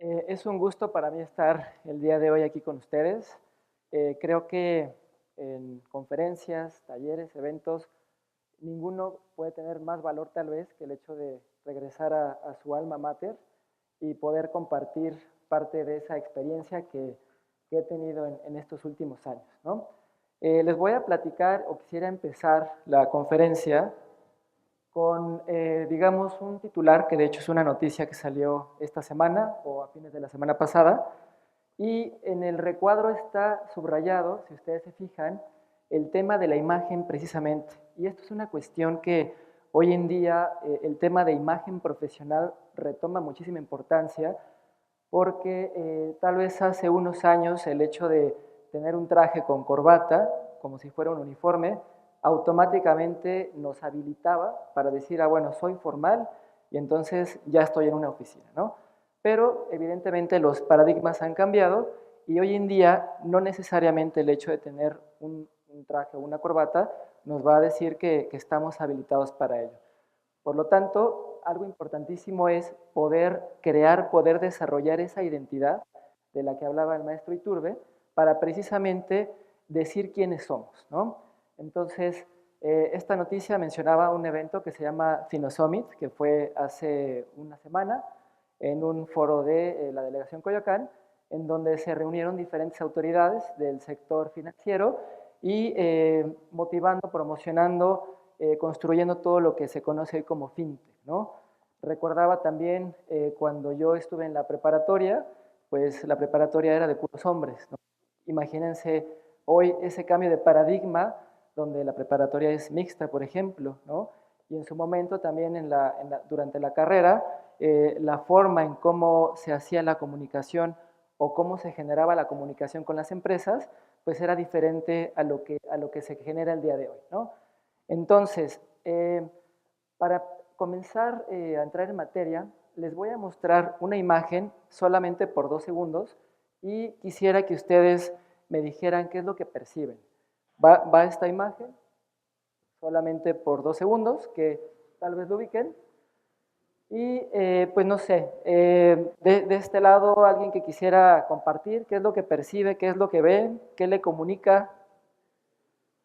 Es un gusto para mí estar el día de hoy aquí con ustedes. Creo que en conferencias, talleres, eventos, ninguno puede tener más valor tal vez que el hecho de regresar a su alma mater y poder compartir parte de esa experiencia que he tenido en estos últimos años, ¿no? Les voy a platicar o quisiera empezar la conferencia con, digamos, un titular que de hecho es una noticia que salió esta semana o a fines de la semana pasada, y en el recuadro está subrayado, si ustedes se fijan, el tema de la imagen precisamente. Y esto es una cuestión que hoy en día el tema de imagen profesional retoma muchísima importancia porque tal vez hace unos años el hecho de tener un traje con corbata, como si fuera un uniforme, automáticamente nos habilitaba para decir, ah, bueno, soy formal y entonces ya estoy en una oficina, ¿no? Pero evidentemente los paradigmas han cambiado y hoy en día no necesariamente el hecho de tener un traje o una corbata nos va a decir que estamos habilitados para ello. Por lo tanto, algo importantísimo es poder crear, poder desarrollar esa identidad de la que hablaba el maestro Iturbe para precisamente decir quiénes somos, ¿no? Entonces, esta noticia mencionaba un evento que se llama FinoSummit, que fue hace una semana en un foro de la delegación Coyoacán, en donde se reunieron diferentes autoridades del sector financiero y motivando, promocionando, construyendo todo lo que se conoce hoy como fintech, ¿no? Recordaba también cuando yo estuve en la preparatoria, pues la preparatoria era de puros hombres, ¿no? Imagínense hoy ese cambio de paradigma donde la preparatoria es mixta, por ejemplo, ¿no? Y en su momento también durante la carrera, la forma en cómo se hacía la comunicación o cómo se generaba la comunicación con las empresas, pues era diferente a lo que se genera el día de hoy, ¿no? Entonces, para comenzar a entrar en materia, les voy a mostrar una imagen solamente por 2 segundos y quisiera que ustedes me dijeran qué es lo que perciben. Va esta imagen solamente por 2 segundos, que tal vez lo ubiquen. Y pues no sé, de este lado alguien que quisiera compartir qué es lo que percibe, qué es lo que ve, qué le comunica,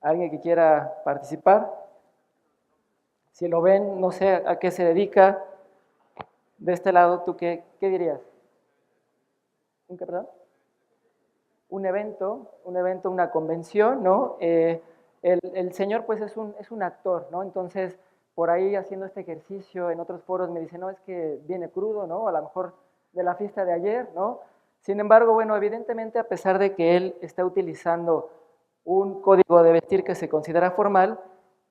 alguien que quiera participar. Si lo ven, no sé a qué se dedica. De este lado, ¿tú qué dirías? ¿Un qué, perdón? Un evento, una convención, ¿no? El señor pues es un actor, ¿no? Entonces, por ahí haciendo este ejercicio en otros foros me dice, no, es que viene crudo, ¿no? A lo mejor de la fiesta de ayer, ¿no? Sin embargo, bueno, evidentemente a pesar de que él está utilizando un código de vestir que se considera formal,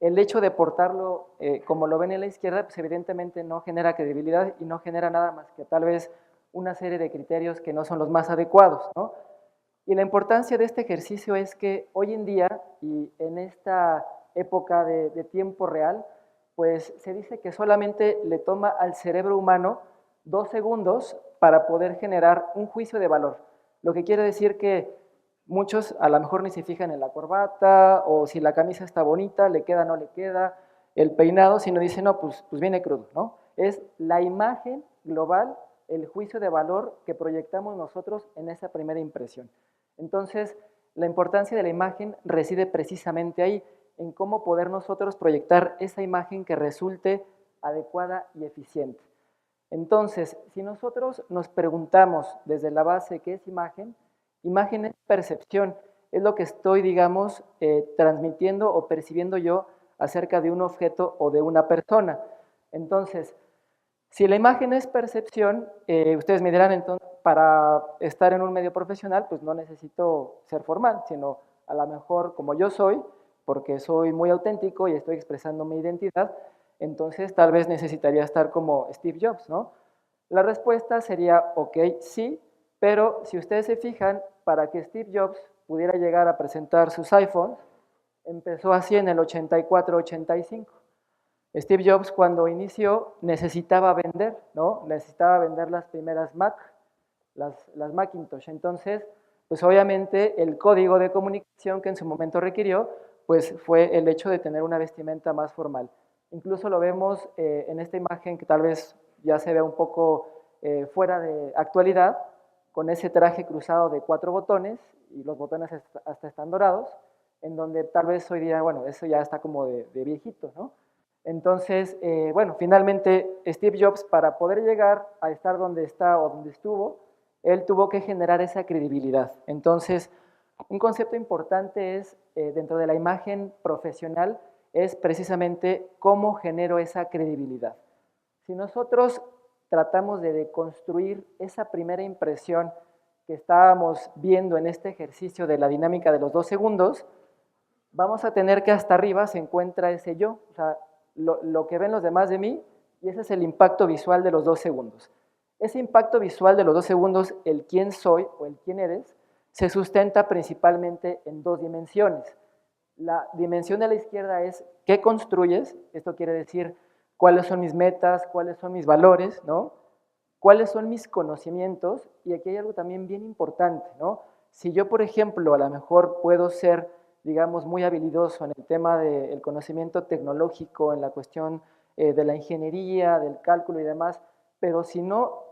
el hecho de portarlo como lo ven en la izquierda, pues evidentemente no genera credibilidad y no genera nada más que tal vez una serie de criterios que no son los más adecuados, ¿no? Y la importancia de este ejercicio es que hoy en día y en esta época de tiempo real, pues se dice que solamente le toma al cerebro humano 2 segundos para poder generar un juicio de valor. Lo que quiere decir que muchos a lo mejor ni se fijan en la corbata o si la camisa está bonita, le queda, no le queda, el peinado, sino dicen, no, pues viene crudo, ¿no? Es la imagen global, el juicio de valor que proyectamos nosotros en esa primera impresión. Entonces, la importancia de la imagen reside precisamente ahí, en cómo poder nosotros proyectar esa imagen que resulte adecuada y eficiente. Entonces, si nosotros nos preguntamos desde la base qué es imagen, imagen es percepción, es lo que estoy, digamos, transmitiendo o percibiendo yo acerca de un objeto o de una persona. Entonces, si la imagen es percepción, ustedes me dirán, entonces, para estar en un medio profesional, pues no necesito ser formal, sino a lo mejor como yo soy, porque soy muy auténtico y estoy expresando mi identidad, entonces tal vez necesitaría estar como Steve Jobs, ¿no? La respuesta sería, ok, sí, pero si ustedes se fijan, para que Steve Jobs pudiera llegar a presentar sus iPhones, empezó así en el 84-85. Steve Jobs cuando inició necesitaba vender, ¿no? Necesitaba vender las primeras Mac, las Macintosh. Entonces, pues obviamente el código de comunicación que en su momento requirió, pues fue el hecho de tener una vestimenta más formal. Incluso lo vemos en esta imagen que tal vez ya se vea un poco fuera de actualidad, con ese traje cruzado de 4 botones, y los botones hasta están dorados, en donde tal vez hoy día, bueno, eso ya está como de viejito, ¿no? Entonces, bueno, finalmente Steve Jobs, para poder llegar a estar donde está o donde estuvo, él tuvo que generar esa credibilidad. Entonces, un concepto importante es, dentro de la imagen profesional, es precisamente cómo genero esa credibilidad. Si nosotros tratamos de deconstruir esa primera impresión que estábamos viendo en este ejercicio de la dinámica de los 2 segundos, vamos a tener que hasta arriba se encuentra ese yo, o sea, lo que ven los demás de mí, y ese es el impacto visual de los 2 segundos. Ese impacto visual de los 2 segundos, el quién soy o el quién eres, se sustenta principalmente en 2 dimensiones. La dimensión de la izquierda es qué construyes, esto quiere decir cuáles son mis metas, cuáles son mis valores, ¿no? Cuáles son mis conocimientos, y aquí hay algo también bien importante, ¿no? Si yo, por ejemplo, a lo mejor puedo ser, digamos, muy habilidoso en el tema del conocimiento tecnológico, en la cuestión de la ingeniería, del cálculo y demás, pero si no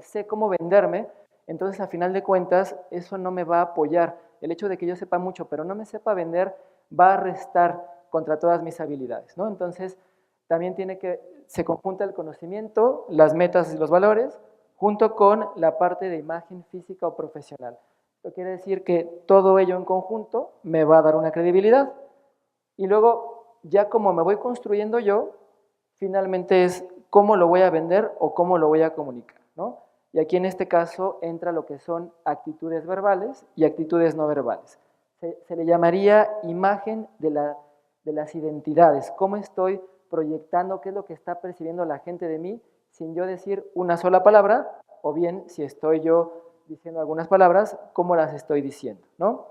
sé cómo venderme, entonces a final de cuentas eso no me va a apoyar. El hecho de que yo sepa mucho, pero no me sepa vender, va a restar contra todas mis habilidades, ¿no? Entonces, también se conjunta el conocimiento, las metas y los valores, junto con la parte de imagen física o profesional. Esto quiere decir que todo ello en conjunto me va a dar una credibilidad. Y luego, ya como me voy construyendo yo, finalmente es cómo lo voy a vender o cómo lo voy a comunicar, ¿no? Y aquí en este caso entra lo que son actitudes verbales y actitudes no verbales. Se le llamaría imagen de las identidades, cómo estoy proyectando, qué es lo que está percibiendo la gente de mí, sin yo decir una sola palabra, o bien si estoy yo diciendo algunas palabras, cómo las estoy diciendo, ¿no?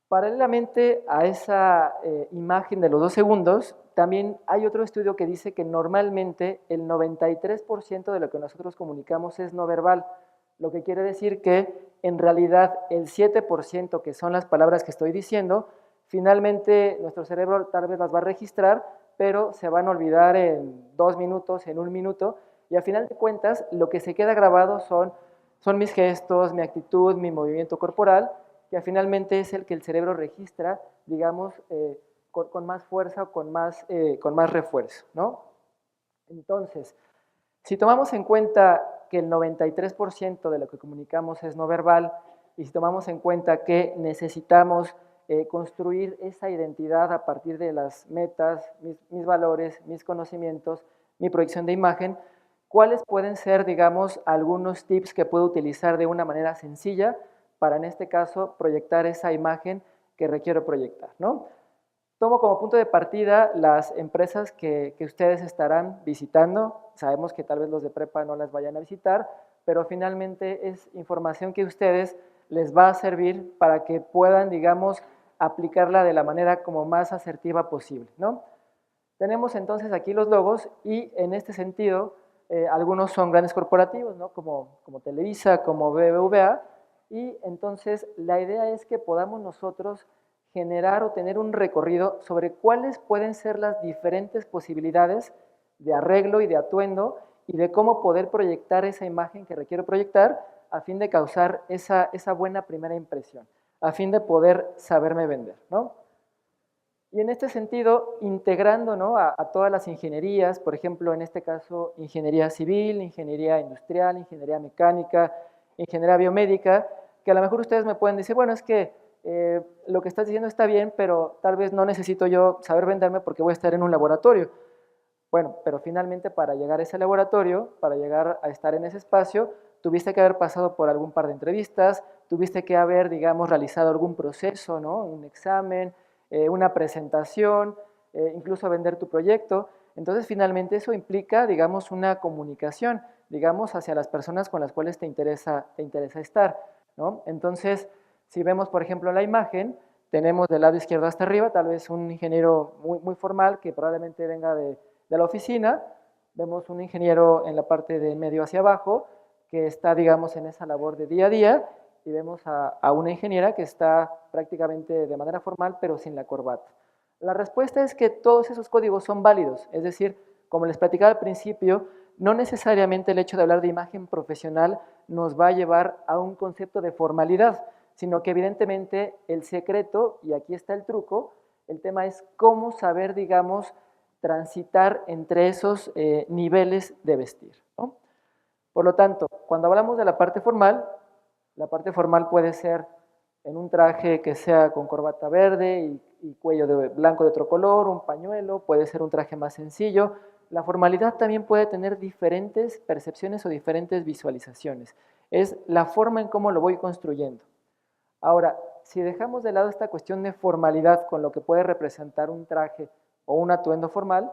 Paralelamente a esa imagen de los 2 segundos, también hay otro estudio que dice que normalmente el 93% de lo que nosotros comunicamos es no verbal, lo que quiere decir que en realidad el 7% que son las palabras que estoy diciendo, finalmente nuestro cerebro tal vez las va a registrar, pero se van a olvidar en 2 minutos, en 1 minuto, y al final de cuentas lo que se queda grabado son mis gestos, mi actitud, mi movimiento corporal, que finalmente es el que el cerebro registra, digamos, con más fuerza o con más refuerzo, ¿no? Entonces, si tomamos en cuenta que el 93% de lo que comunicamos es no verbal, y si tomamos en cuenta que necesitamos construir esa identidad a partir de las metas, mis valores, mis conocimientos, mi proyección de imagen, ¿cuáles pueden ser, digamos, algunos tips que puedo utilizar de una manera sencilla para, en este caso, proyectar esa imagen que requiero proyectar, ¿no? Tomo como punto de partida las empresas que ustedes estarán visitando. Sabemos que tal vez los de prepa no las vayan a visitar, pero finalmente es información que a ustedes les va a servir para que puedan, digamos, aplicarla de la manera como más asertiva posible, ¿no? Tenemos entonces aquí los logos y en este sentido algunos son grandes corporativos, ¿no? Como Televisa, como BBVA, y entonces la idea es que podamos nosotros generar o tener un recorrido sobre cuáles pueden ser las diferentes posibilidades de arreglo y de atuendo y de cómo poder proyectar esa imagen que requiero proyectar a fin de causar esa buena primera impresión, a fin de poder saberme vender, ¿no? Y en este sentido, integrando, ¿no?, a todas las ingenierías, por ejemplo, en este caso, ingeniería civil, ingeniería industrial, ingeniería mecánica, ingeniería biomédica, que a lo mejor ustedes me pueden decir, bueno, es que lo que estás diciendo está bien, pero tal vez no necesito yo saber venderme porque voy a estar en un laboratorio. Bueno, pero finalmente para llegar a ese laboratorio, para llegar a estar en ese espacio, tuviste que haber pasado por algún par de entrevistas, tuviste que haber, digamos, realizado algún proceso, ¿no?, un examen, una presentación, incluso vender tu proyecto. Entonces, finalmente eso implica, digamos, una comunicación, digamos, hacia las personas con las cuales te interesa estar, ¿no? Entonces, si vemos, por ejemplo, la imagen, tenemos del lado izquierdo hasta arriba, tal vez un ingeniero muy formal que probablemente venga de la oficina, vemos un ingeniero en la parte de medio hacia abajo, que está, digamos, en esa labor de día a día, y vemos a una ingeniera que está prácticamente de manera formal, pero sin la corbata. La respuesta es que todos esos códigos son válidos, es decir, como les platicaba al principio, no necesariamente el hecho de hablar de imagen profesional nos va a llevar a un concepto de formalidad, sino que evidentemente el secreto, y aquí está el truco, el tema es cómo saber, digamos, transitar entre esos niveles de vestir, ¿no? Por lo tanto, cuando hablamos de la parte formal puede ser en un traje que sea con corbata verde y cuello blanco de otro color, un pañuelo, puede ser un traje más sencillo. La formalidad también puede tener diferentes percepciones o diferentes visualizaciones. Es la forma en cómo lo voy construyendo. Ahora, si dejamos de lado esta cuestión de formalidad con lo que puede representar un traje o un atuendo formal,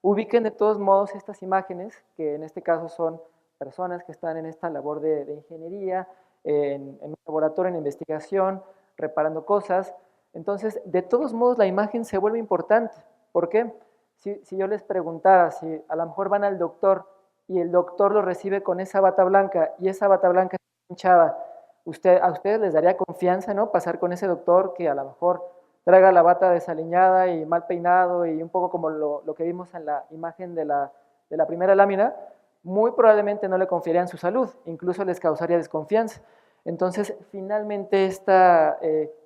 ubiquen de todos modos estas imágenes, que en este caso son personas que están en esta labor de ingeniería, en un laboratorio, en investigación, reparando cosas. Entonces, de todos modos, la imagen se vuelve importante. ¿Por qué? Si yo les preguntara, si a lo mejor van al doctor y el doctor lo recibe con esa bata blanca y esa bata blanca está hinchada, a ustedes les daría confianza, ¿no? Pasar con ese doctor que a lo mejor traiga la bata desaliñada y mal peinado y un poco como lo que vimos en la imagen de la primera lámina, muy probablemente no le confiarían su salud, incluso les causaría desconfianza. Entonces, finalmente esta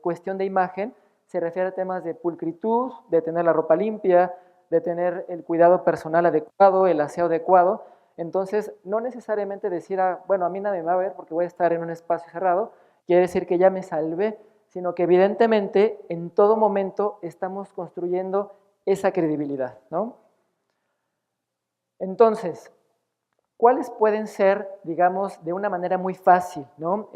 cuestión de imagen se refiere a temas de pulcritud, de tener la ropa limpia, de tener el cuidado personal adecuado, el aseo adecuado. Entonces, no necesariamente decir, bueno, a mí nadie me va a ver porque voy a estar en un espacio cerrado, quiere decir que ya me salvé, sino que evidentemente en todo momento estamos construyendo esa credibilidad, ¿no? Entonces, ¿cuáles pueden ser, digamos, de una manera muy fácil, ¿no?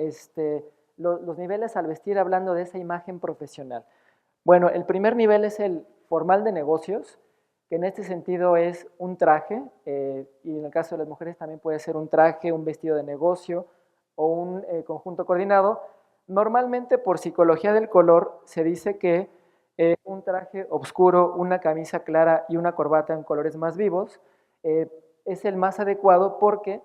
Los niveles al vestir hablando de esa imagen profesional? Bueno, el primer nivel es el formal de negocios, que en este sentido es un traje, y en el caso de las mujeres también puede ser un traje, un vestido de negocio o un conjunto coordinado. Normalmente por psicología del color se dice que un traje oscuro, una camisa clara y una corbata en colores más vivos es el más adecuado porque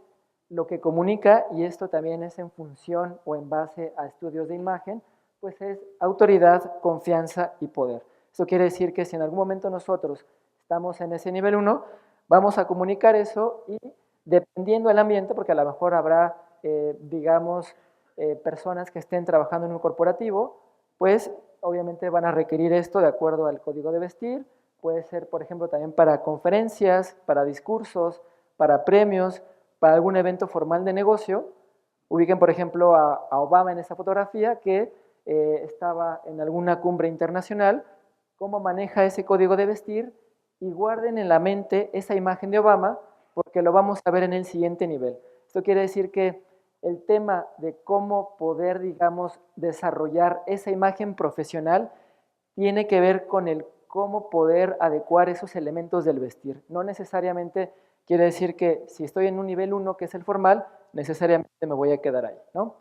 lo que comunica, y esto también es en función o en base a estudios de imagen, pues es autoridad, confianza y poder. Eso quiere decir que si en algún momento nosotros estamos en ese nivel 1, vamos a comunicar eso y dependiendo del ambiente, porque a lo mejor habrá, digamos, personas que estén trabajando en un corporativo, pues obviamente van a requerir esto de acuerdo al código de vestir. Puede ser, por ejemplo, también para conferencias, para discursos, para premios, para algún evento formal de negocio. Ubiquen, por ejemplo, a Obama en esa fotografía que estaba en alguna cumbre internacional, cómo maneja ese código de vestir y guarden en la mente esa imagen de Obama porque lo vamos a ver en el siguiente nivel. Esto quiere decir que el tema de cómo poder, digamos, desarrollar esa imagen profesional tiene que ver con el cómo poder adecuar esos elementos del vestir. No necesariamente quiere decir que si estoy en un nivel 1, que es el formal, necesariamente me voy a quedar ahí, ¿no?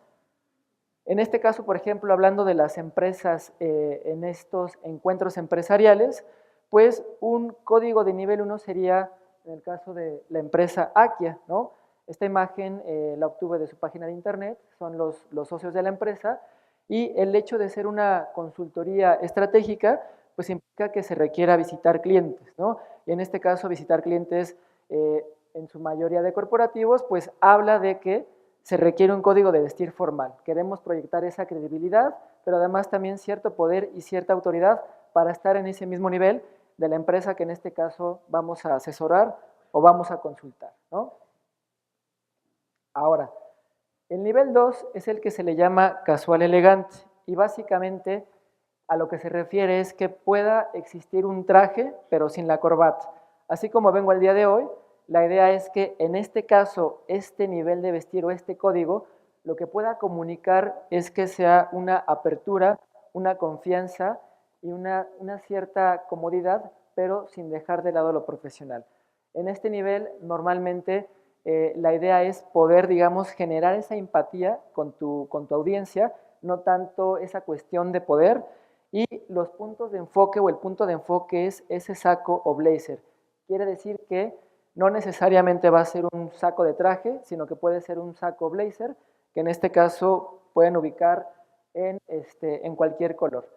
En este caso, por ejemplo, hablando de las empresas en estos encuentros empresariales, pues un código de nivel 1 sería, en el caso de la empresa Akia, ¿no? Esta imagen la obtuve de su página de internet, son los socios de la empresa, y el hecho de ser una consultoría estratégica, pues implica que se requiera visitar clientes, ¿no? Y en este caso, visitar clientes en su mayoría de corporativos, pues habla de que se requiere un código de vestir formal. Queremos proyectar esa credibilidad, pero además también cierto poder y cierta autoridad para estar en ese mismo nivel de la empresa que en este caso vamos a asesorar o vamos a consultar, ¿no? Ahora, el nivel 2 es el que se le llama casual elegante y básicamente a lo que se refiere es que pueda existir un traje pero sin la corbata. Así como vengo el día de hoy, la idea es que en este caso, este nivel de vestir o este código, lo que pueda comunicar es que sea una apertura, una confianza y una cierta comodidad, pero sin dejar de lado lo profesional. En este nivel, normalmente, la idea es poder, digamos, generar esa empatía con tu audiencia, no tanto esa cuestión de poder, y los puntos de enfoque o el punto de enfoque es ese saco o blazer. Quiere decir que no necesariamente va a ser un saco de traje, sino que puede ser un saco blazer, que en este caso pueden ubicar en cualquier color.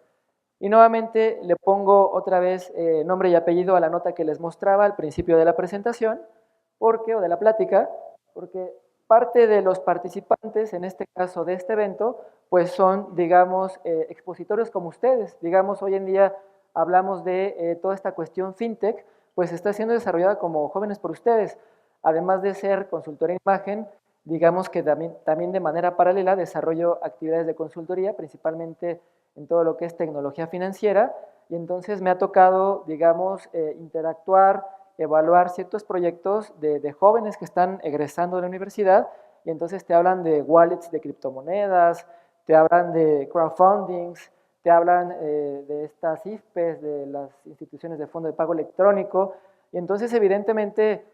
Y nuevamente le pongo otra vez nombre y apellido a la nota que les mostraba al principio de la presentación. o de la plática, porque parte de los participantes, en este caso de este evento, pues son, digamos, expositores como ustedes. Digamos, hoy en día hablamos de toda esta cuestión fintech, pues está siendo desarrollada como jóvenes por ustedes. Además de ser consultora en imagen, digamos que también de manera paralela desarrollo actividades de consultoría, principalmente en todo lo que es tecnología financiera, y entonces me ha tocado, digamos, interactuar, evaluar ciertos proyectos de jóvenes que están egresando de la universidad, y entonces te hablan de wallets de criptomonedas, te hablan de crowdfundings, te hablan de estas IFPES, de las instituciones de fondo de pago electrónico, y entonces evidentemente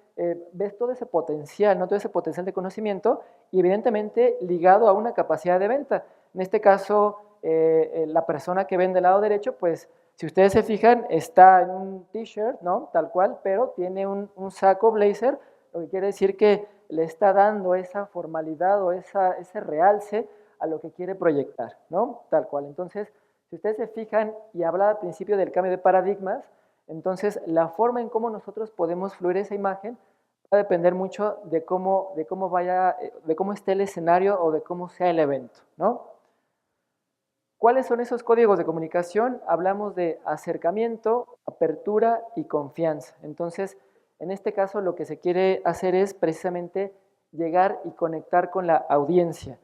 ves todo ese potencial, ¿no? Todo ese potencial de conocimiento, y evidentemente ligado a una capacidad de venta. En este caso, la persona que vende del lado derecho, pues si ustedes se fijan, está en un t-shirt, ¿no? Tal cual, pero tiene un saco blazer, lo que quiere decir que le está dando esa formalidad o ese realce a lo que quiere proyectar, ¿no? Tal cual. Entonces, si ustedes se fijan, y hablaba al principio del cambio de paradigmas, entonces la forma en cómo nosotros podemos fluir esa imagen va a depender mucho de cómo esté el escenario o de cómo sea el evento, ¿no? ¿Cuáles son esos códigos de comunicación? Hablamos de acercamiento, apertura y confianza. Entonces, en este caso lo que se quiere hacer es precisamente llegar y conectar con la audiencia.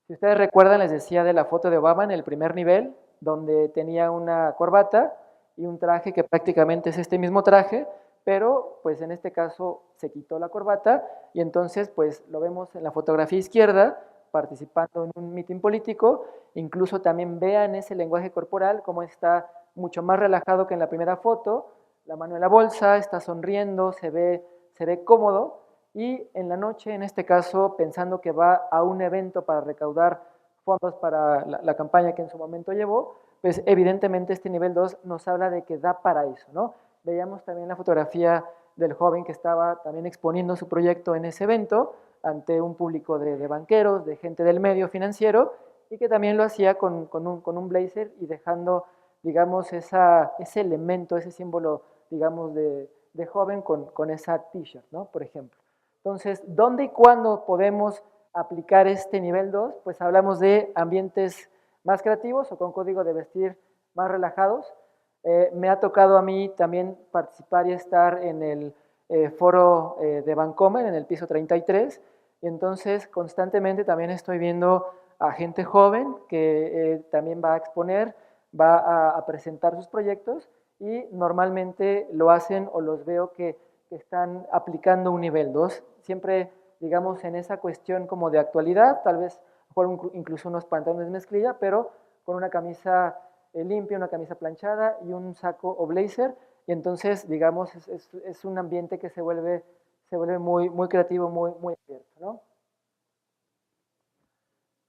Si ustedes recuerdan, les decía de la foto de Obama en el primer nivel, donde tenía una corbata y un traje que prácticamente es este mismo traje, pero pues en este caso se quitó la corbata y entonces pues lo vemos en la fotografía izquierda participando en un mitin político, incluso también vean ese lenguaje corporal, cómo está mucho más relajado que en la primera foto, la mano en la bolsa, está sonriendo, se ve cómodo, y en la noche, en este caso, pensando que va a un evento para recaudar fondos para la campaña que en su momento llevó, pues evidentemente este nivel 2 nos habla de que da para eso, ¿no? Veíamos también la fotografía del joven que estaba también exponiendo su proyecto en ese evento ante un público de banqueros, de gente del medio financiero, y que también lo hacía con un blazer y dejando, digamos, ese elemento, ese símbolo, digamos, de joven con esa t-shirt, ¿no? Por ejemplo. Entonces, ¿dónde y cuándo podemos aplicar este nivel 2? Pues hablamos de ambientes más creativos o con código de vestir más relajados. Me ha tocado a mí también participar y estar en el foro de Bancomer, en el piso 33, y entonces constantemente también estoy viendo a gente joven que también va a exponer, va a presentar sus proyectos, y normalmente lo hacen o los veo que están aplicando un nivel 2, siempre, digamos, en esa cuestión como de actualidad, tal vez incluso unos pantalones mezclilla, pero con una camisa limpia, una camisa planchada y un saco o blazer, y entonces, digamos, es un ambiente que se vuelve muy creativo, muy abierto, ¿no?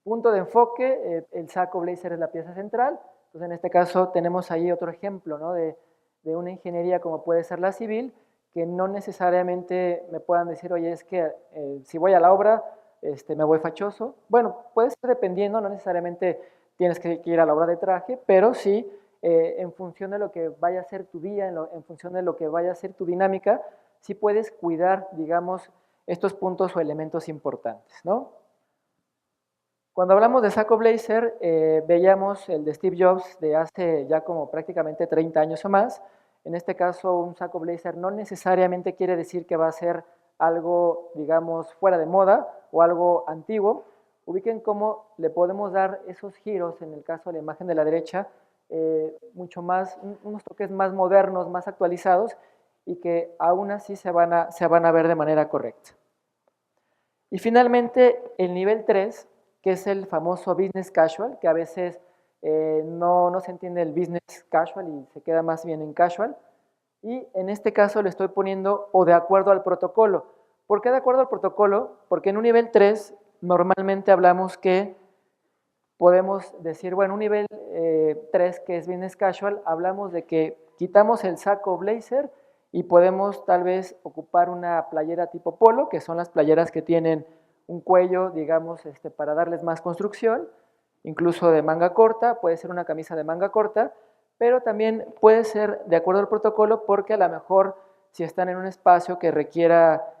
Punto de enfoque, el saco blazer es la pieza central, entonces en este caso tenemos ahí otro ejemplo, ¿no? de una ingeniería como puede ser la civil, que no necesariamente me puedan decir, oye, es que si voy a la obra, me voy fachoso. Bueno, puede ser dependiendo, no necesariamente tienes que ir a la obra de traje, pero sí en función de lo que vaya a ser tu día, en función de lo que vaya a ser tu dinámica, sí puedes cuidar, digamos, estos puntos o elementos importantes, ¿no? Cuando hablamos de saco blazer, veíamos el de Steve Jobs de hace ya como prácticamente 30 años o más. En este caso, un saco blazer no necesariamente quiere decir que va a ser algo, digamos, fuera de moda o algo antiguo. Ubiquen cómo le podemos dar esos giros, en el caso de la imagen de la derecha, mucho más, unos toques más modernos, más actualizados, y que aún así se van a ver de manera correcta. Y finalmente, el nivel 3, que es el famoso business casual, que a veces no se entiende el business casual y se queda más bien en casual. Y en este caso le estoy poniendo o de acuerdo al protocolo. ¿Por qué de acuerdo al protocolo? Porque en un nivel 3 normalmente hablamos que podemos decir, bueno, un nivel 3 que es business casual, hablamos de que quitamos el saco blazer y podemos tal vez ocupar una playera tipo polo, que son las playeras que tienen un cuello, digamos, para darles más construcción, incluso de manga corta, puede ser una camisa de manga corta, pero también puede ser de acuerdo al protocolo porque a lo mejor si están en un espacio que requiera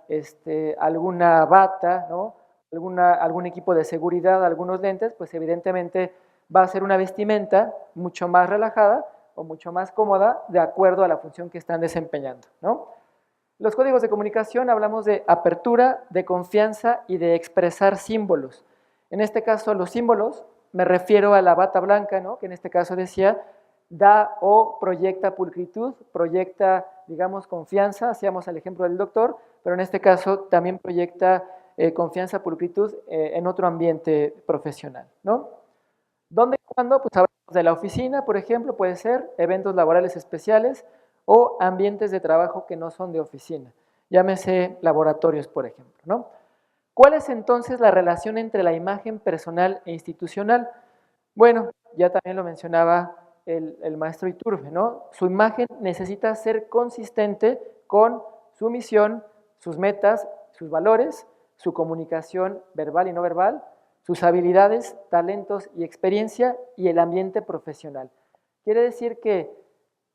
alguna bata, ¿no? Algún equipo de seguridad, algunos lentes, pues evidentemente va a ser una vestimenta mucho más relajada o mucho más cómoda de acuerdo a la función que están desempeñando, ¿no? Los códigos de comunicación hablamos de apertura, de confianza y de expresar símbolos. En este caso, los símbolos, me refiero a la bata blanca, ¿no? Que en este caso decía, da o proyecta pulcritud, proyecta, digamos, confianza, hacíamos el ejemplo del doctor, pero en este caso también proyecta confianza, pulcritud en otro ambiente profesional, ¿no? ¿Dónde y cuándo? Pues hablamos de la oficina, por ejemplo, puede ser eventos laborales especiales o ambientes de trabajo que no son de oficina. Llámese laboratorios, por ejemplo, ¿no? ¿Cuál es entonces la relación entre la imagen personal e institucional? Bueno, ya también lo mencionaba el maestro Iturbe, ¿no? Su imagen necesita ser consistente con su misión, sus metas, sus valores, su comunicación verbal y no verbal, sus habilidades, talentos y experiencia y el ambiente profesional. Quiere decir que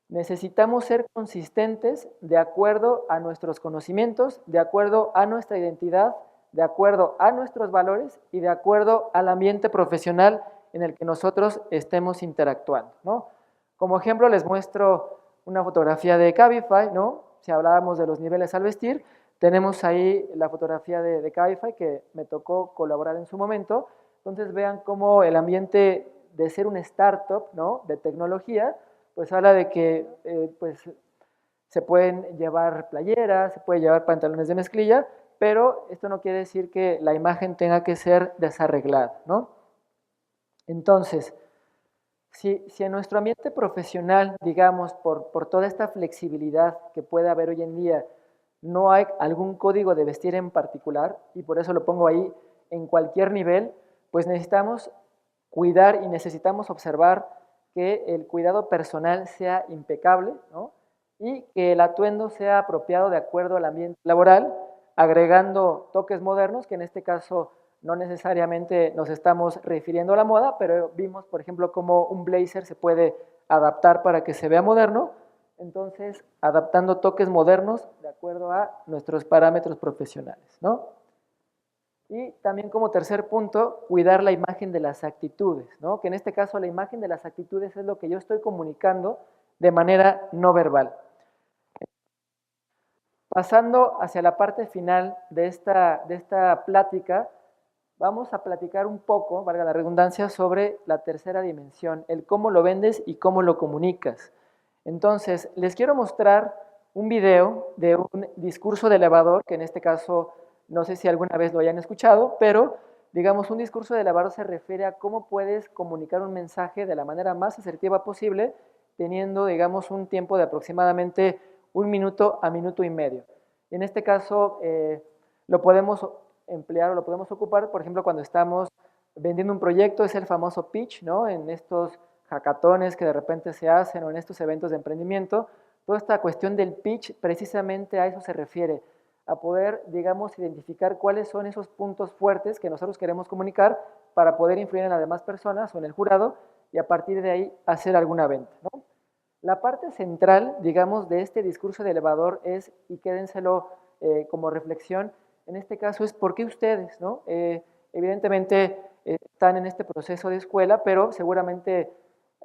necesitamos ser consistentes de acuerdo a nuestros conocimientos, de acuerdo a nuestra identidad, de acuerdo a nuestros valores y de acuerdo al ambiente profesional en el que nosotros estemos interactuando, ¿no? Como ejemplo les muestro una fotografía de Cabify, ¿no? Si hablábamos de los niveles al vestir, tenemos ahí la fotografía de Cabify que me tocó colaborar en su momento. Entonces vean cómo el ambiente de ser un startup, ¿no? De tecnología, pues habla de que pues, se pueden llevar playeras, se puede llevar pantalones de mezclilla, pero esto no quiere decir que la imagen tenga que ser desarreglada, ¿no? Entonces, si en nuestro ambiente profesional, digamos, por toda esta flexibilidad que puede haber hoy en día, no hay algún código de vestir en particular, y por eso lo pongo ahí en cualquier nivel, pues necesitamos cuidar y necesitamos observar que el cuidado personal sea impecable, ¿no? Y que el atuendo sea apropiado de acuerdo al ambiente laboral, agregando toques modernos, que en este caso no necesariamente nos estamos refiriendo a la moda, pero vimos, por ejemplo, cómo un blazer se puede adaptar para que se vea moderno, entonces adaptando toques modernos de acuerdo a nuestros parámetros profesionales, ¿no? Y también como tercer punto, cuidar la imagen de las actitudes, ¿no? Que en este caso la imagen de las actitudes es lo que yo estoy comunicando de manera no verbal. Pasando hacia la parte final de esta plática, vamos a platicar un poco, valga la redundancia, sobre la tercera dimensión, el cómo lo vendes y cómo lo comunicas. Entonces, les quiero mostrar un video de un discurso de elevador, que en este caso, no sé si alguna vez lo hayan escuchado, pero digamos, un discurso de elevador se refiere a cómo puedes comunicar un mensaje de la manera más asertiva posible, teniendo, digamos, un tiempo de aproximadamente 1 minuto a minuto y medio. En este caso, lo podemos emplear o lo podemos ocupar, por ejemplo, cuando estamos vendiendo un proyecto, es el famoso pitch, ¿no? En estos hackatones que de repente se hacen o en estos eventos de emprendimiento, toda esta cuestión del pitch precisamente a eso se refiere, a poder, digamos, identificar cuáles son esos puntos fuertes que nosotros queremos comunicar para poder influir en las demás personas o en el jurado y a partir de ahí hacer alguna venta, ¿no? La parte central, digamos, de este discurso de elevador es, y quédenselo como reflexión, en este caso es por qué ustedes, ¿no? Evidentemente están en este proceso de escuela, pero seguramente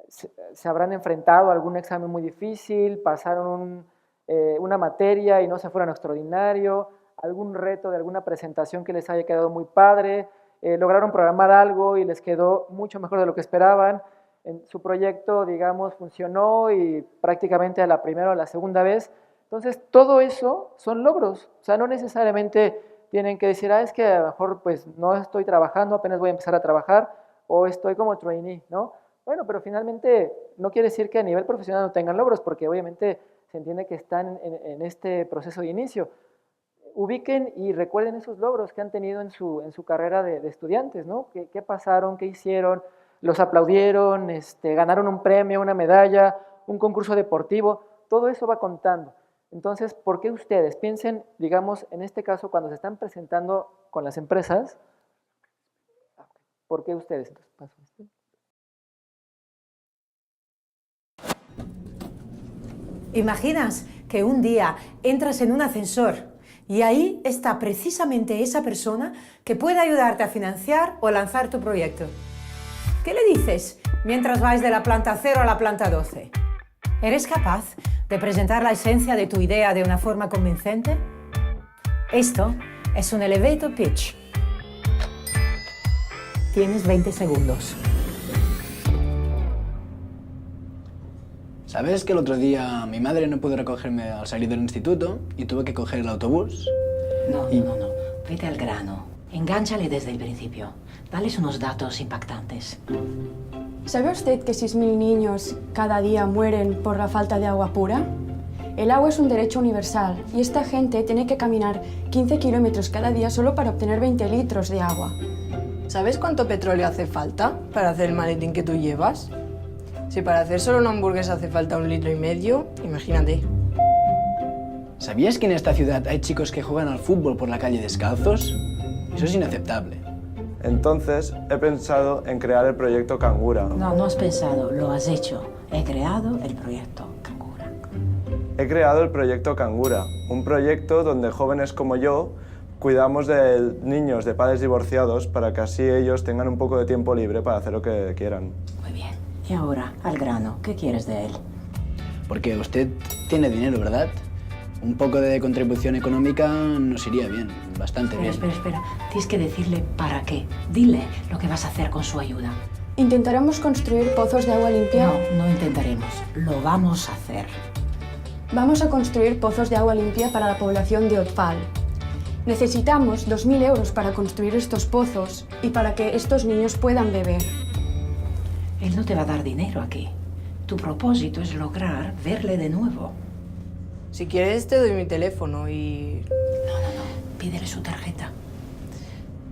se habrán enfrentado a algún examen muy difícil, pasaron una materia y no se fueron extraordinario, algún reto de alguna presentación que les haya quedado muy padre, lograron programar algo y les quedó mucho mejor de lo que esperaban, en su proyecto, digamos, funcionó y prácticamente a la primera o a la segunda vez. Entonces, todo eso son logros, o sea, no necesariamente tienen que decir, es que a lo mejor pues no estoy trabajando, apenas voy a empezar a trabajar, o estoy como trainee, ¿no? Bueno, pero finalmente no quiere decir que a nivel profesional no tengan logros, porque obviamente se entiende que están en este proceso de inicio. Ubiquen y recuerden esos logros que han tenido en su carrera de estudiantes, ¿no? ¿Qué pasaron? ¿Qué hicieron? ¿Los aplaudieron? ¿Ganaron un premio, una medalla, un concurso deportivo? Todo eso va contando. Entonces, ¿por qué ustedes? Piensen, digamos, en este caso, cuando se están presentando con las empresas, ¿por qué ustedes? Entonces, paso esto. ¿Imaginas que un día entras en un ascensor Y ahí está precisamente esa persona que puede ayudarte a financiar o lanzar tu proyecto. ¿Qué le dices mientras vais de la planta 0 a la planta 12? ¿Eres capaz de presentar la esencia de tu idea de una forma convincente? Esto es un elevator pitch. Tienes 20 segundos. ¿Sabes que el otro día mi madre no pudo recogerme al salir del instituto y tuve que coger el autobús? No. Vete al grano. Engánchale desde el principio. Dales unos datos impactantes. ¿Sabe usted que 6.000 niños cada día mueren por la falta de agua pura? El agua es un derecho universal y esta gente tiene que caminar 15 kilómetros cada día solo para obtener 20 litros de agua. ¿Sabes cuánto petróleo hace falta para hacer el maletín que tú llevas? Si para hacer solo una hamburguesa hace falta 1,5 litros, imagínate. ¿Sabías que en esta ciudad hay chicos que juegan al fútbol por la calle descalzos? Eso es inaceptable. Entonces, he pensado en crear el proyecto Cangura. No has pensado, lo has hecho. He creado el proyecto Cangura. He creado el proyecto Cangura, un proyecto donde jóvenes como yo cuidamos de niños de padres divorciados para que así ellos tengan un poco de tiempo libre para hacer lo que quieran. Muy bien. Y ahora, al grano. ¿Qué quieres de él? Porque usted tiene dinero, ¿verdad? Un poco de contribución económica nos iría bien, bastante bien. Espera. Tienes que decirle para qué. Dile lo que vas a hacer con su ayuda. Intentaremos construir pozos de agua limpia. No intentaremos. Lo vamos a hacer. Vamos a construir pozos de agua limpia para la población de Otfal. Necesitamos 2.000 euros para construir estos pozos y para que estos niños puedan beber. Él no te va a dar dinero aquí. Tu propósito es lograr verle de nuevo. Si quieres te doy mi teléfono y... No. Pídele su tarjeta.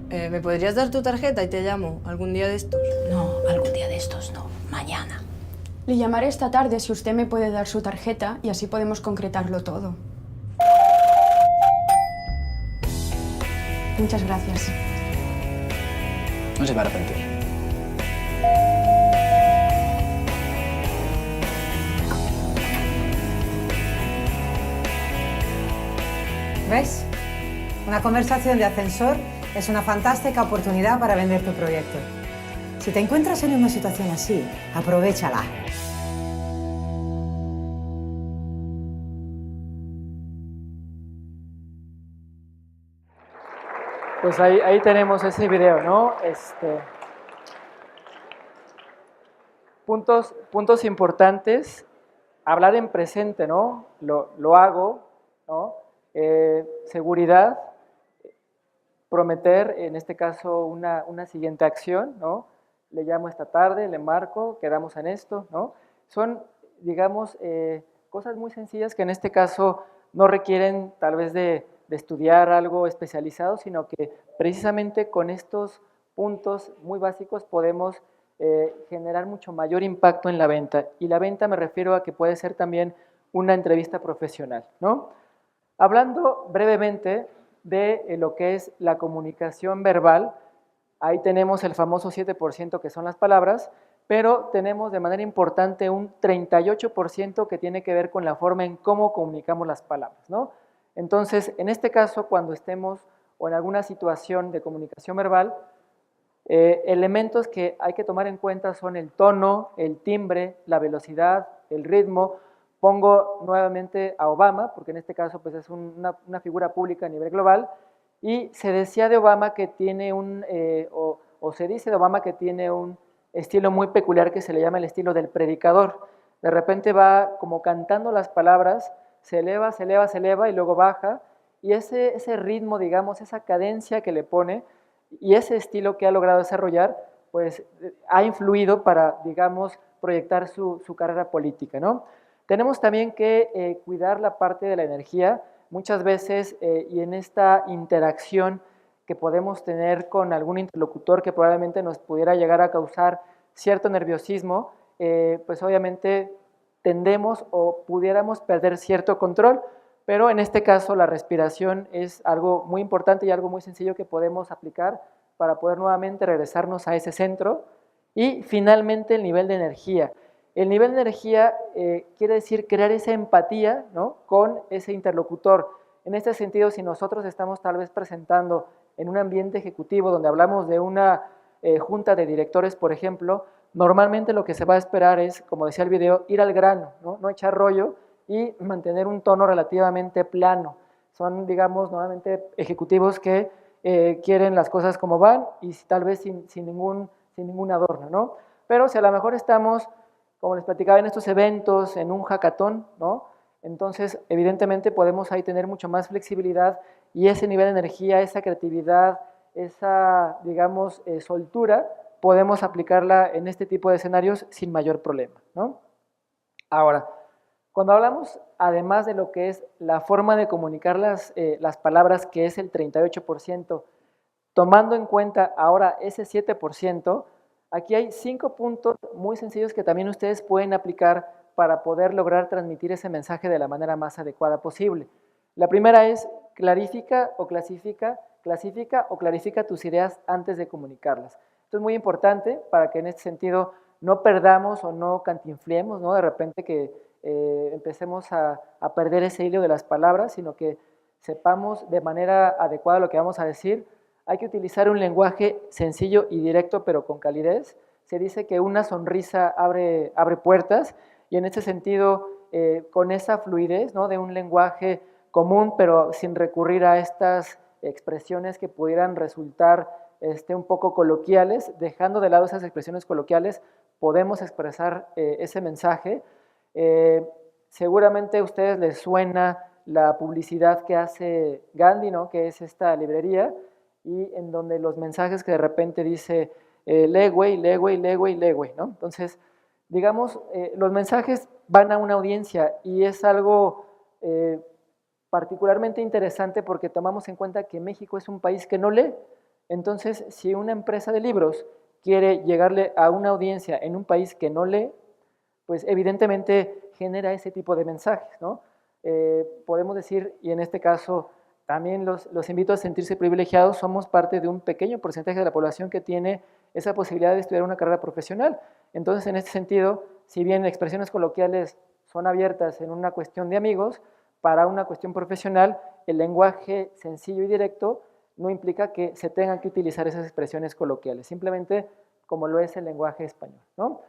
¿Me podrías dar tu tarjeta y te llamo algún día de estos? No, algún día de estos no. Mañana. Le llamaré esta tarde si usted me puede dar su tarjeta y así podemos concretarlo todo. Muchas gracias. No se va a arrepentir. ¿Ves? Una conversación de ascensor es una fantástica oportunidad para vender tu proyecto. Si te encuentras en una situación así, aprovéchala. Pues ahí tenemos ese video, ¿no? Puntos importantes. Hablar en presente, ¿no? Lo hago, ¿no? Seguridad, prometer, en este caso, una siguiente acción, ¿no? Le llamo esta tarde, le marco, quedamos en esto, ¿no? Son, digamos, cosas muy sencillas que en este caso no requieren tal vez de estudiar algo especializado, sino que precisamente con estos puntos muy básicos podemos generar mucho mayor impacto en la venta. Y la venta me refiero a que puede ser también una entrevista profesional, ¿no? Hablando brevemente de lo que es la comunicación verbal, ahí tenemos el famoso 7% que son las palabras, pero tenemos de manera importante un 38% que tiene que ver con la forma en cómo comunicamos las palabras, ¿no? Entonces, en este caso, cuando estemos o en alguna situación de comunicación verbal, elementos que hay que tomar en cuenta son el tono, el timbre, la velocidad, el ritmo. Pongo nuevamente a Obama, porque en este caso pues, es una figura pública a nivel global, y se decía de Obama que tiene se dice de Obama que tiene un estilo muy peculiar que se le llama el estilo del predicador. De repente va como cantando las palabras, se eleva y luego baja, y ese ritmo, digamos, esa cadencia que le pone, y ese estilo que ha logrado desarrollar, pues ha influido para, digamos, proyectar su carrera política, ¿no? Tenemos también que cuidar la parte de la energía, muchas veces, y en esta interacción que podemos tener con algún interlocutor que probablemente nos pudiera llegar a causar cierto nerviosismo, pues obviamente tendemos o pudiéramos perder cierto control, pero en este caso la respiración es algo muy importante y algo muy sencillo que podemos aplicar para poder nuevamente regresarnos a ese centro. Y finalmente el nivel de energía. El nivel de energía quiere decir crear esa empatía, ¿no?, con ese interlocutor. En este sentido, si nosotros estamos tal vez presentando en un ambiente ejecutivo donde hablamos de una junta de directores, por ejemplo, normalmente lo que se va a esperar es, como decía el video, ir al grano, no echar rollo y mantener un tono relativamente plano. Son, digamos, normalmente ejecutivos que quieren las cosas como van y tal vez sin ningún adorno, ¿no? Pero si a lo mejor estamos, como les platicaba, en estos eventos, en un hackathon, ¿no? Entonces, evidentemente podemos ahí tener mucho más flexibilidad y ese nivel de energía, esa creatividad, esa, digamos, soltura, podemos aplicarla en este tipo de escenarios sin mayor problema, ¿no? Ahora, cuando hablamos, además de lo que es la forma de comunicar las palabras, que es el 38%, tomando en cuenta ahora ese 7%, aquí hay 5 puntos muy sencillos que también ustedes pueden aplicar para poder lograr transmitir ese mensaje de la manera más adecuada posible. La primera es clarifica o clasifica tus ideas antes de comunicarlas. Esto es muy importante para que en este sentido no perdamos o no cantinflemos, ¿no? De repente que empecemos a perder ese hilo de las palabras, sino que sepamos de manera adecuada lo que vamos a decir. Hay que utilizar un lenguaje sencillo y directo, pero con calidez. Se dice que una sonrisa abre puertas, y en este sentido, con esa fluidez, ¿no? De un lenguaje común, pero sin recurrir a estas expresiones que pudieran resultar un poco coloquiales, dejando de lado esas expresiones coloquiales, podemos expresar ese mensaje. Seguramente a ustedes les suena la publicidad que hace Gandhi, ¿no? Que es esta librería, y en donde los mensajes que de repente dice lee, güey, ¿no? Entonces, digamos, los mensajes van a una audiencia y es algo particularmente interesante porque tomamos en cuenta que México es un país que no lee. Entonces, si una empresa de libros quiere llegarle a una audiencia en un país que no lee, pues evidentemente genera ese tipo de mensajes, ¿no? Podemos decir, y en este caso también los invito a sentirse privilegiados, somos parte de un pequeño porcentaje de la población que tiene esa posibilidad de estudiar una carrera profesional. Entonces, en este sentido, si bien expresiones coloquiales son abiertas en una cuestión de amigos, para una cuestión profesional, el lenguaje sencillo y directo no implica que se tengan que utilizar esas expresiones coloquiales, simplemente como lo es el lenguaje español, ¿no?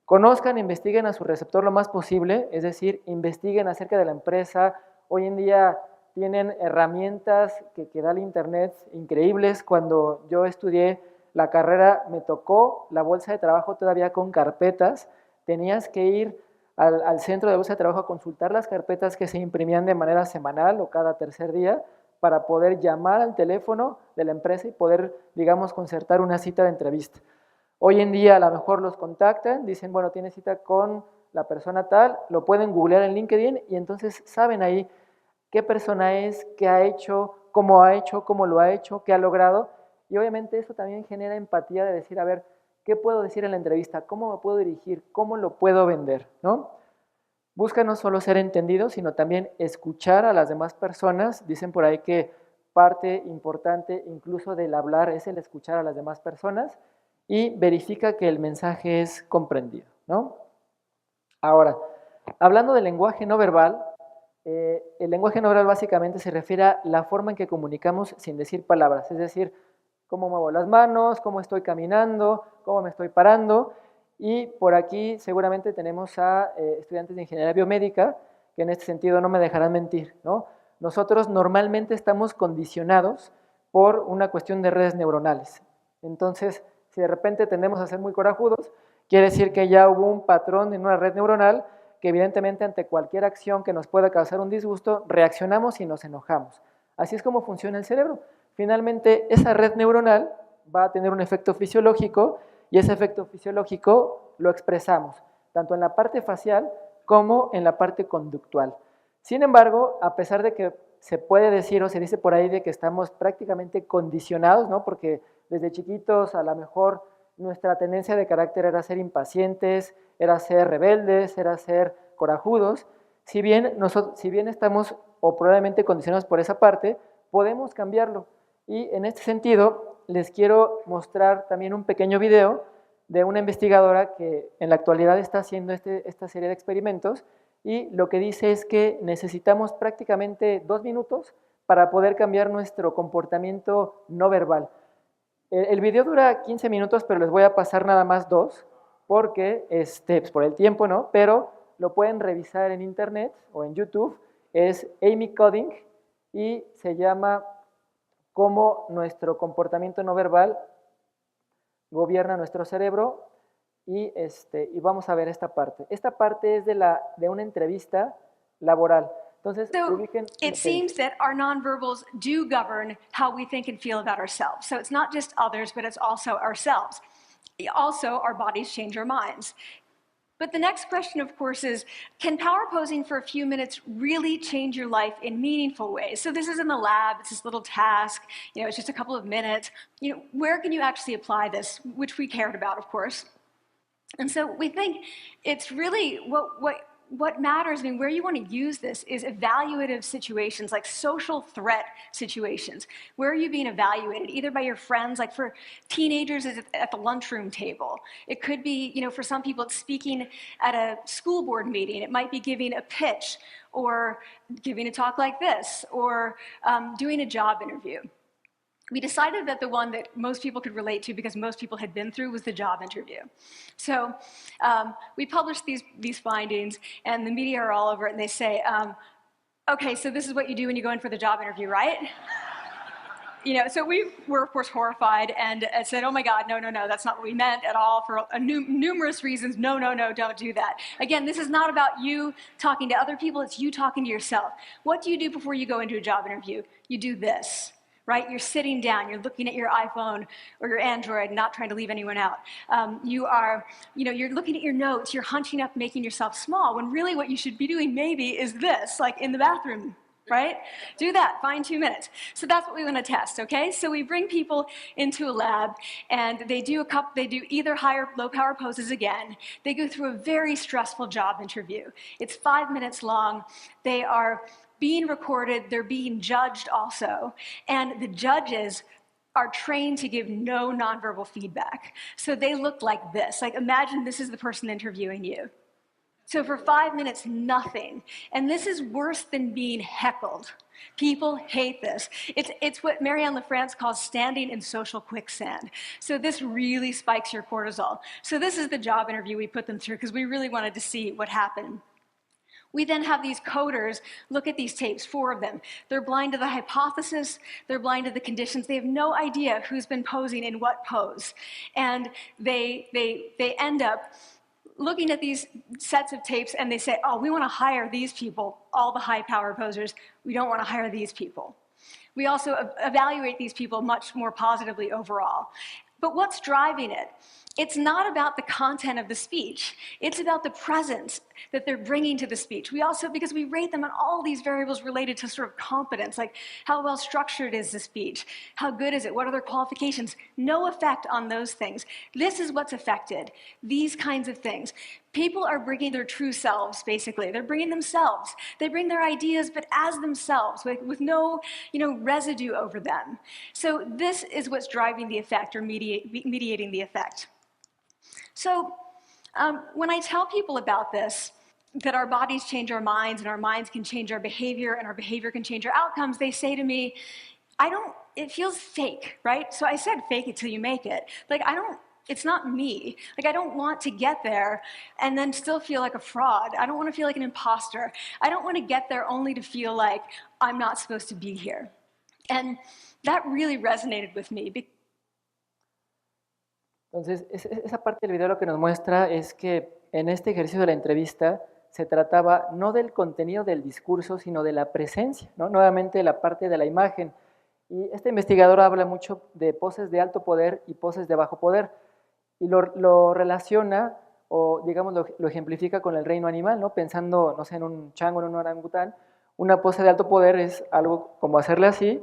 Conozcan, investiguen a su receptor lo más posible, es decir, investiguen acerca de la empresa. Hoy en día tienen herramientas que da el internet increíbles. Cuando yo estudié la carrera me tocó la bolsa de trabajo todavía con carpetas, tenías que ir al centro de bolsa de trabajo a consultar las carpetas que se imprimían de manera semanal o cada tercer día para poder llamar al teléfono de la empresa y poder, digamos, concertar una cita de entrevista. Hoy en día a lo mejor los contactan, dicen, bueno, tiene cita con la persona tal, lo pueden googlear en LinkedIn y entonces saben ahí qué persona es, qué ha hecho, cómo lo ha hecho, qué ha logrado, y obviamente eso también genera empatía de decir, a ver, ¿qué puedo decir en la entrevista? ¿Cómo me puedo dirigir? ¿Cómo lo puedo vender? ¿No? Busca no solo ser entendido, sino también escuchar a las demás personas. Dicen por ahí que parte importante incluso del hablar es el escuchar a las demás personas y verifica que el mensaje es comprendido, ¿no? Ahora, hablando del lenguaje no verbal, el lenguaje no verbal básicamente se refiere a la forma en que comunicamos sin decir palabras, es decir, cómo muevo las manos, cómo estoy caminando, cómo me estoy parando. Y por aquí seguramente tenemos a estudiantes de ingeniería biomédica que en este sentido no me dejarán mentir, ¿no? Nosotros normalmente estamos condicionados por una cuestión de redes neuronales. Entonces, si de repente tendemos a ser muy corajudos, quiere decir que ya hubo un patrón en una red neuronal que evidentemente ante cualquier acción que nos pueda causar un disgusto, reaccionamos y nos enojamos. Así es como funciona el cerebro. Finalmente, esa red neuronal va a tener un efecto fisiológico y ese efecto fisiológico lo expresamos, tanto en la parte facial como en la parte conductual. Sin embargo, a pesar de que se puede decir o se dice por ahí de que estamos prácticamente condicionados, ¿no? Porque desde chiquitos a lo mejor nuestra tendencia de carácter era ser impacientes, era ser rebeldes, era ser corajudos. Si bien estamos o probablemente condicionados por esa parte, podemos cambiarlo. Y en este sentido, les quiero mostrar también un pequeño video de una investigadora que en la actualidad está haciendo esta serie de experimentos y lo que dice es que necesitamos prácticamente 2 minutos para poder cambiar nuestro comportamiento no verbal. El video dura 15 minutos, pero les voy a pasar nada más 2, porque pues por el tiempo, ¿no? Pero lo pueden revisar en internet o en YouTube. Es Amy Cuddy y se llama Cómo nuestro comportamiento no verbal gobierna nuestro cerebro. Y vamos a ver esta parte. Esta parte es de una entrevista laboral. Entonces, So ubiquen lo que it seems that our nonverbals do govern how we think and feel about ourselves. So it's not just others, but it's also ourselves. Also, our bodies change our minds. But the next question, of course, is, can power posing for a few minutes really change your life in meaningful ways? So this is in the lab, it's this little task, it's just a couple of minutes. Where can you actually apply this, which we cared about, of course. And so we think it's really what matters, where you want to use this is evaluative situations, like social threat situations. Where are you being evaluated, either by your friends, like for teenagers at the lunchroom table. It could be, for some people, it's speaking at a school board meeting. It might be giving a pitch or giving a talk like this or doing a job interview. We decided that the one that most people could relate to, because most people had been through, was the job interview. So we published these findings, and the media are all over it, and they say, okay, so this is what you do when you go in for the job interview, right? So we were, of course, horrified and said, oh my God, no, that's not what we meant at all for numerous reasons. No, don't do that. Again, this is not about you talking to other people, it's you talking to yourself. What do you do before you go into a job interview? You do this. Right? You're sitting down, you're looking at your iPhone or your Android, not trying to leave anyone out. You're looking at your notes, you're hunching up, making yourself small, when really what you should be doing maybe is this, like in the bathroom, right? Do that, find 2 minutes. So that's what we want to test, okay? So we bring people into a lab and they do either high or low power poses again. They go through a very stressful job interview. It's 5 minutes long. They are being recorded, they're being judged also, and the judges are trained to give no nonverbal feedback. So they look like this. Like, imagine this is the person interviewing you. So for 5 minutes, nothing. And this is worse than being heckled. People hate this. It's what Marianne LaFrance calls standing in social quicksand. So this really spikes your cortisol. So this is the job interview we put them through because we really wanted to see what happened. We then have these coders look at these tapes, 4 of them. They're blind to the hypothesis, they're blind to the conditions. They have no idea who's been posing in what pose. And they end up looking at these sets of tapes and they say, oh, we want to hire these people, all the high power posers. We don't want to hire these people. We also evaluate these people much more positively overall. But what's driving it? It's not about the content of the speech. It's about the presence that they're bringing to the speech. We also, because we rate them on all these variables related to sort of competence, like how well structured is the speech? How good is it? What are their qualifications? No effect on those things. This is what's affected, these kinds of things. People are bringing their true selves, basically. They're bringing themselves. They bring their ideas, but as themselves, with no residue over them. So this is what's driving the effect or mediating the effect. So when I tell people about this, that our bodies change our minds and our minds can change our behavior and our behavior can change our outcomes, they say to me, it feels fake, right? So I said fake it till you make it. It's not me. I don't want to get there and then still feel like a fraud. I don't want to feel like an imposter. I don't want to get there only to feel like I'm not supposed to be here. And that really resonated with me. Entonces, esa parte del video lo que nos muestra es que en este ejercicio de la entrevista se trataba no del contenido del discurso, sino de la presencia, ¿no? Nuevamente la parte de la imagen. Y este investigador habla mucho de poses de alto poder y poses de bajo poder, y lo relaciona, o digamos lo ejemplifica con el reino animal, ¿no? Pensando, no sé, en un chango, en un orangután, una pose de alto poder es algo como hacerle así,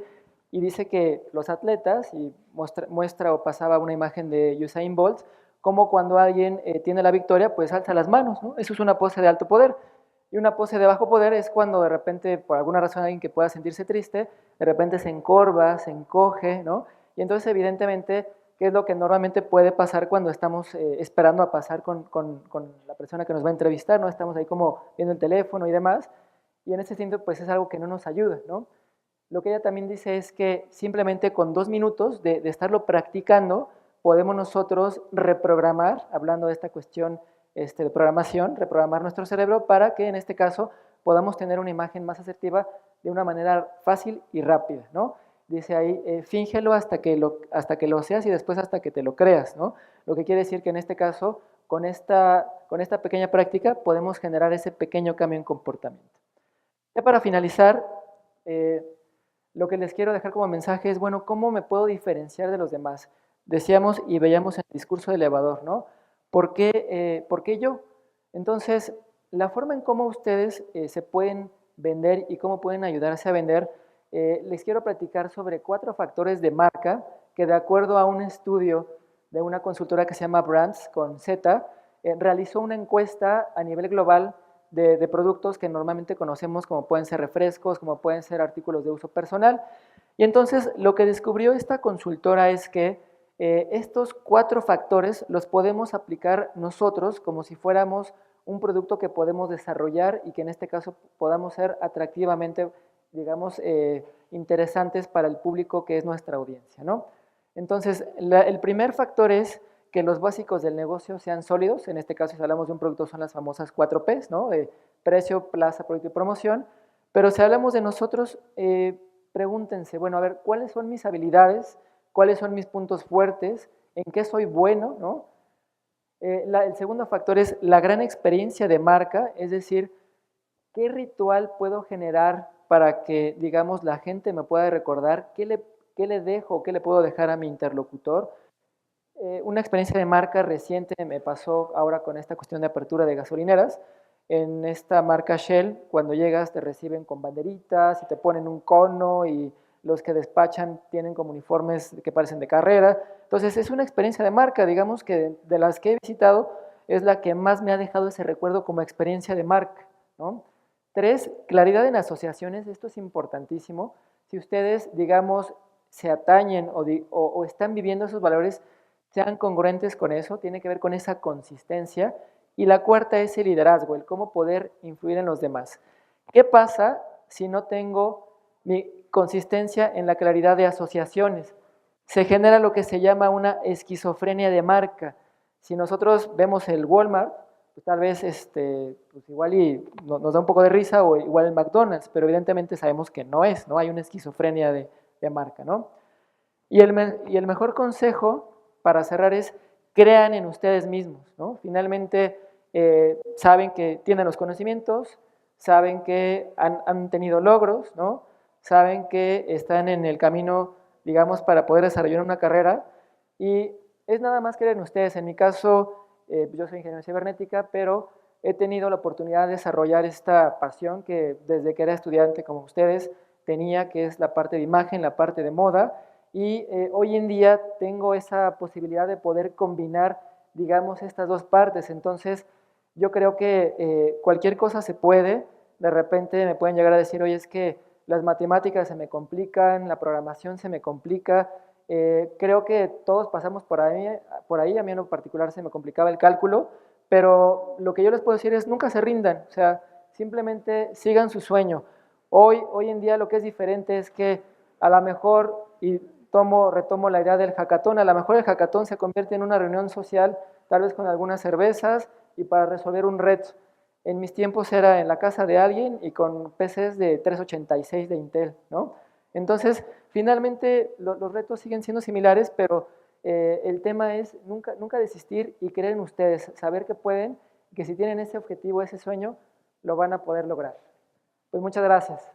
y dice que los atletas, y muestra o pasaba una imagen de Usain Bolt, como cuando alguien tiene la victoria, pues alza las manos, ¿no? Eso es una pose de alto poder. Y una pose de bajo poder es cuando de repente, por alguna razón, alguien que pueda sentirse triste, de repente se encorva, se encoge, ¿no? Y entonces evidentemente, ¿qué que es lo que normalmente puede pasar cuando estamos esperando a pasar con la persona que nos va a entrevistar, ¿no? Estamos ahí como viendo el teléfono y demás, y en ese sentido pues es algo que no nos ayuda, ¿no? Lo que ella también dice es que simplemente con 2 minutos de estarlo practicando, podemos nosotros reprogramar, hablando de esta cuestión de programación, reprogramar nuestro cerebro para que en este caso podamos tener una imagen más asertiva de una manera fácil y rápida, ¿no? Dice ahí, fíngelo hasta que lo seas y después hasta que te lo creas, ¿no? Lo que quiere decir que en este caso, con esta pequeña práctica, podemos generar ese pequeño cambio en comportamiento. Ya para finalizar, lo que les quiero dejar como mensaje es, bueno, ¿cómo me puedo diferenciar de los demás? Decíamos y veíamos en el discurso de elevador, ¿no? ¿Por qué yo? Entonces, la forma en cómo ustedes se pueden vender y cómo pueden ayudarse a vender, les quiero platicar sobre 4 factores de marca que, de acuerdo a un estudio de una consultora que se llama Brands, con Z, realizó una encuesta a nivel global de productos que normalmente conocemos, como pueden ser refrescos, como pueden ser artículos de uso personal. Y entonces lo que descubrió esta consultora es que estos 4 factores los podemos aplicar nosotros como si fuéramos un producto que podemos desarrollar y que en este caso podamos ser atractivamente, digamos, interesantes para el público que es nuestra audiencia, ¿no? Entonces, el primer factor es que los básicos del negocio sean sólidos. En este caso, si hablamos de un producto, son las famosas 4 Ps, ¿no? Precio, plaza, producto y promoción. Pero si hablamos de nosotros, pregúntense, bueno, a ver, ¿cuáles son mis habilidades? ¿Cuáles son mis puntos fuertes? ¿En qué soy bueno? ¿No? El segundo factor es la gran experiencia de marca, es decir, ¿qué ritual puedo generar para que, digamos, la gente me pueda recordar? ¿Qué le dejo, qué le puedo dejar a mi interlocutor? Una experiencia de marca reciente me pasó ahora con esta cuestión de apertura de gasolineras. En esta marca Shell, cuando llegas te reciben con banderitas y te ponen un cono y los que despachan tienen como uniformes que parecen de carrera. Entonces es una experiencia de marca, digamos que de las que he visitado es la que más me ha dejado ese recuerdo como experiencia de marca, ¿no? 3, claridad en asociaciones. Esto es importantísimo. Si ustedes, digamos, se atañen o están viviendo esos valores, sean congruentes con eso, tiene que ver con esa consistencia. Y la cuarta es el liderazgo, el cómo poder influir en los demás. ¿Qué pasa si no tengo mi consistencia en la claridad de asociaciones? Se genera lo que se llama una esquizofrenia de marca. Si nosotros vemos el Walmart, pues tal vez pues igual y nos da un poco de risa, o igual el McDonald's, pero evidentemente sabemos que no es, ¿no? Hay una esquizofrenia de marca, ¿no? Y el mejor consejo para cerrar es: crean en ustedes mismos, ¿no? Finalmente saben que tienen los conocimientos, saben que han tenido logros, ¿no? Saben que están en el camino, digamos, para poder desarrollar una carrera, y es nada más creer en ustedes. En mi caso, yo soy ingeniero en cibernética, pero he tenido la oportunidad de desarrollar esta pasión que desde que era estudiante como ustedes tenía, que es la parte de imagen, la parte de moda, y hoy en día tengo esa posibilidad de poder combinar, digamos, estas 2 partes. Entonces, yo creo que cualquier cosa se puede. De repente me pueden llegar a decir, oye, es que las matemáticas se me complican, la programación se me complica. Creo que todos pasamos por ahí, a mí en lo particular se me complicaba el cálculo, pero lo que yo les puedo decir es: nunca se rindan, o sea, simplemente sigan su sueño. Hoy en día lo que es diferente es que a lo mejor, y retomo la idea del hackathon, a lo mejor el hackathon se convierte en una reunión social, tal vez con algunas cervezas y para resolver un reto. En mis tiempos era en la casa de alguien y con PCs de 386 de Intel, ¿no? Entonces, finalmente los retos siguen siendo similares, pero el tema es nunca desistir y creer en ustedes, saber que pueden, que si tienen ese objetivo, ese sueño, lo van a poder lograr. Pues muchas gracias.